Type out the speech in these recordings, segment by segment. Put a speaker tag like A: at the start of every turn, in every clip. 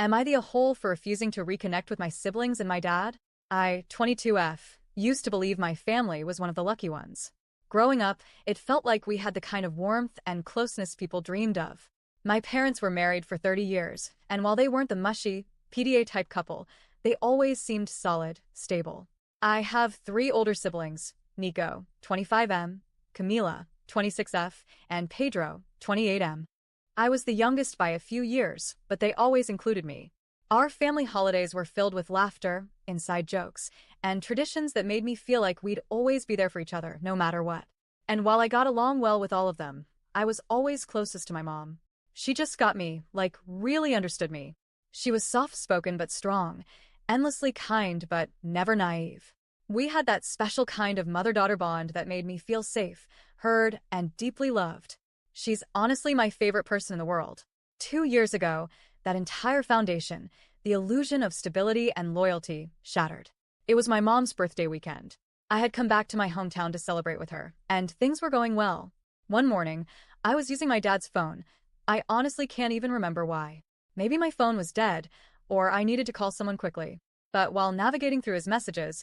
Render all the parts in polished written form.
A: Am I the a-hole for refusing to reconnect with my siblings and my dad? I, 22F, used to believe my family was one of the lucky ones. Growing up, it felt like we had the kind of warmth and closeness people dreamed of. My parents were married for 30 years, and while they weren't the mushy, PDA-type couple, they always seemed solid, stable. I have three older siblings, Nico, 25M, Camila, 26F, and Pedro, 28M. I was the youngest by a few years, but they always included me. Our family holidays were filled with laughter, inside jokes, and traditions that made me feel like we'd always be there for each other, no matter what. And while I got along well with all of them, I was always closest to my mom. She just got me, like, really understood me. She was soft-spoken but strong, endlessly kind but never naive. We had that special kind of mother-daughter bond that made me feel safe, heard, and deeply loved. She's honestly my favorite person in the world. 2 years ago, that entire foundation, the illusion of stability and loyalty, shattered. It was my mom's birthday weekend. I had come back to my hometown to celebrate with her, and things were going well. One morning, I was using my dad's phone. I honestly can't even remember why. Maybe my phone was dead, or I needed to call someone quickly. But while navigating through his messages,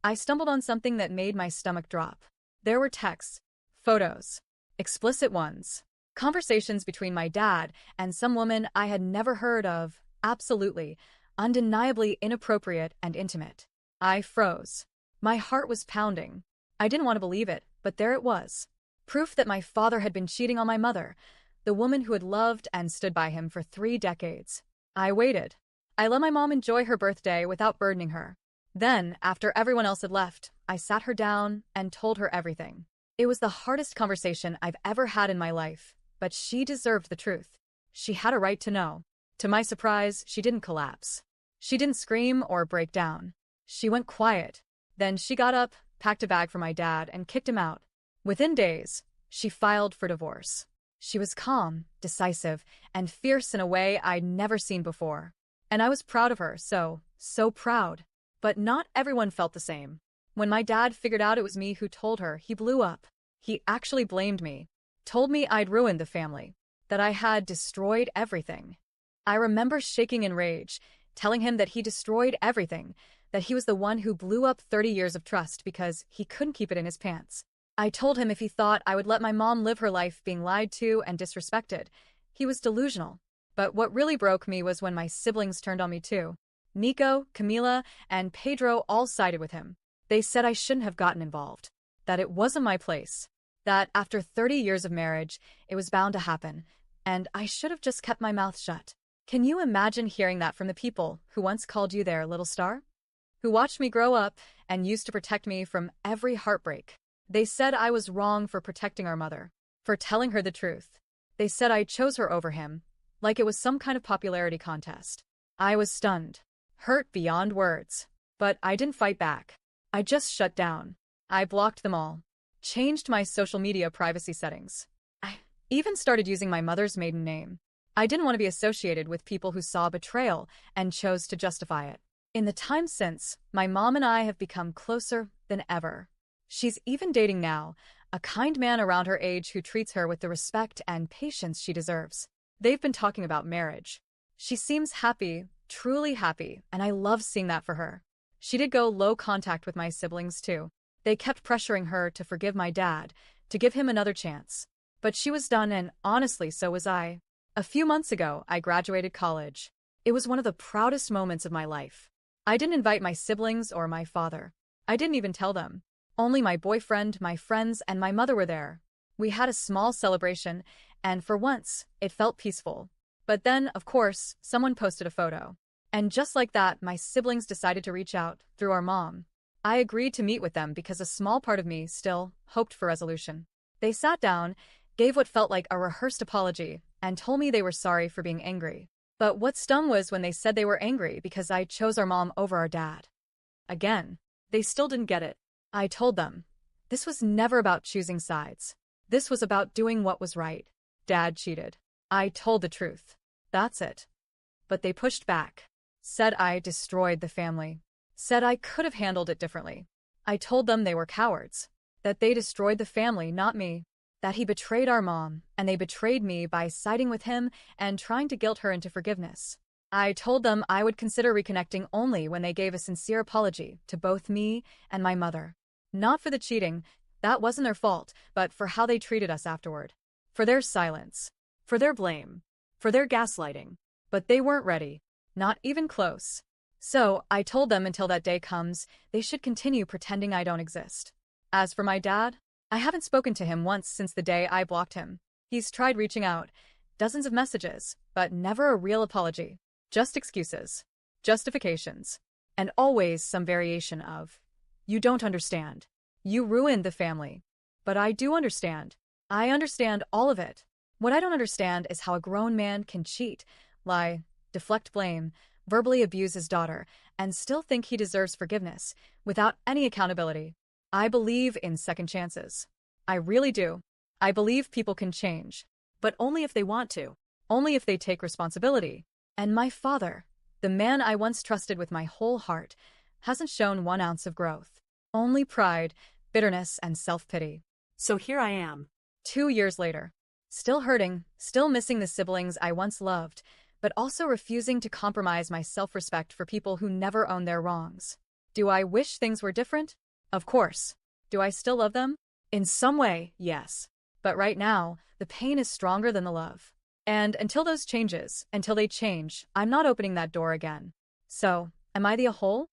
A: I stumbled on something that made my stomach drop. There were texts, photos, explicit ones, conversations between my dad and some woman I had never heard of, absolutely, undeniably inappropriate and intimate. I froze. My heart was pounding. I didn't want to believe it, but there it was. Proof that my father had been cheating on my mother, the woman who had loved and stood by him for 3 decades. I waited. I let my mom enjoy her birthday without burdening her. Then, after everyone else had left, I sat her down and told her everything. It was the hardest conversation I've ever had in my life, but she deserved the truth. She had a right to know. To my surprise, she didn't collapse. She didn't scream or break down. She went quiet. Then she got up, packed a bag for my dad, and kicked him out. Within days, she filed for divorce. She was calm, decisive, and fierce in a way I'd never seen before. And I was proud of her, so proud. But not everyone felt the same. When my dad figured out it was me who told her, he blew up. He actually blamed me. Told me I'd ruined the family. That I had destroyed everything. I remember shaking in rage, telling him that he destroyed everything, that he was the one who blew up 30 years of trust because he couldn't keep it in his pants. I told him if he thought I would let my mom live her life being lied to and disrespected, he was delusional. But what really broke me was when my siblings turned on me too. Nico, Camila, and Pedro all sided with him. They said I shouldn't have gotten involved. That it wasn't my place. That after 30 years of marriage, it was bound to happen, and I should have just kept my mouth shut. Can you imagine hearing that from the people who once called you their little star? Who watched me grow up and used to protect me from every heartbreak? They said I was wrong for protecting our mother, for telling her the truth. They said I chose her over him, like it was some kind of popularity contest. I was stunned, hurt beyond words. But I didn't fight back. I just shut down. I blocked them all. Changed my social media privacy settings. I even started using my mother's maiden name. I didn't want to be associated with people who saw betrayal and chose to justify it. In the time since, my mom and I have become closer than ever. She's even dating now, a kind man around her age who treats her with the respect and patience she deserves. They've been talking about marriage. She seems happy, truly happy, and I love seeing that for her. She did go low contact with my siblings too. They kept pressuring her to forgive my dad, to give him another chance. But she was done, and honestly, so was I. A few months ago, I graduated college. It was one of the proudest moments of my life. I didn't invite my siblings or my father. I didn't even tell them. Only my boyfriend, my friends, and my mother were there. We had a small celebration, and for once, it felt peaceful. But then, of course, someone posted a photo. And just like that, my siblings decided to reach out, through our mom. I agreed to meet with them because a small part of me still hoped for resolution. They sat down, gave what felt like a rehearsed apology, and told me they were sorry for being angry. But what stung was when they said they were angry because I chose our mom over our dad. Again, they still didn't get it. I told them, this was never about choosing sides. This was about doing what was right. Dad cheated. I told the truth. That's it. But they pushed back. Said I destroyed the family. Said I could have handled it differently. I told them they were cowards. That they destroyed the family, not me. That he betrayed our mom, and they betrayed me by siding with him and trying to guilt her into forgiveness. I told them I would consider reconnecting only when they gave a sincere apology to both me and my mother. Not for the cheating, that wasn't their fault, but for how they treated us afterward. For their silence. For their blame. For their gaslighting. But they weren't ready. Not even close. So, I told them until that day comes, they should continue pretending I don't exist. As for my dad, I haven't spoken to him once since the day I blocked him. He's tried reaching out, dozens of messages, but never a real apology. Just excuses. Justifications. And always some variation of, "You don't understand. You ruined the family." But I do understand. I understand all of it. What I don't understand is how a grown man can cheat, lie, deflect blame, verbally abuse his daughter, and still think he deserves forgiveness, without any accountability. I believe in second chances. I really do. I believe people can change. But only if they want to. Only if they take responsibility. And my father, the man I once trusted with my whole heart, hasn't shown 1 ounce of growth. Only pride, bitterness, and self-pity.
B: So here I am.
A: 2 years later. Still hurting, still missing the siblings I once loved, but also refusing to compromise my self-respect for people who never own their wrongs. Do I wish things were different? Of course. Do I still love them? In some way, yes. But right now, the pain is stronger than the love. And until they change, I'm not opening that door again. So, am I the a-hole?